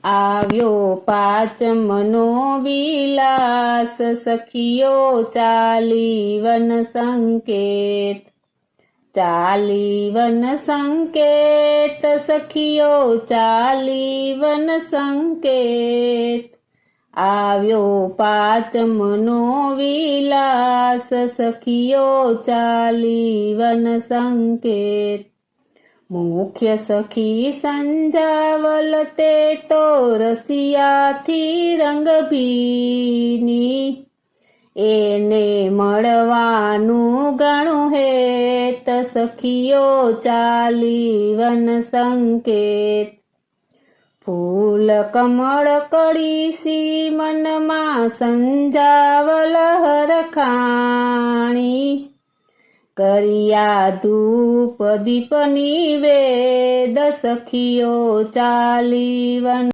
આવ્યો પાંચમનો વિલાસ, સખીઓ ચાલી વન સંકેત. ચાલી વન સંકેત, સખીઓ ચાલી વન સંકેત. આવ્યો પાંચમનો વિલાસ, સખીઓ ચાલી વન સંકેત. મુખ્ય સખી સંજાવલ તે તો રસિયાથી રંગભીની, એને મળવાનું ઘણું હેત, સખીઓ ચાલી વન સંકેત. ફૂલ કમળ કળીસી મનમાં સંજાવલ હરખાણી, કર્યા ધૂપ દીપ નિવેદ, સખીઓ ચાલી વન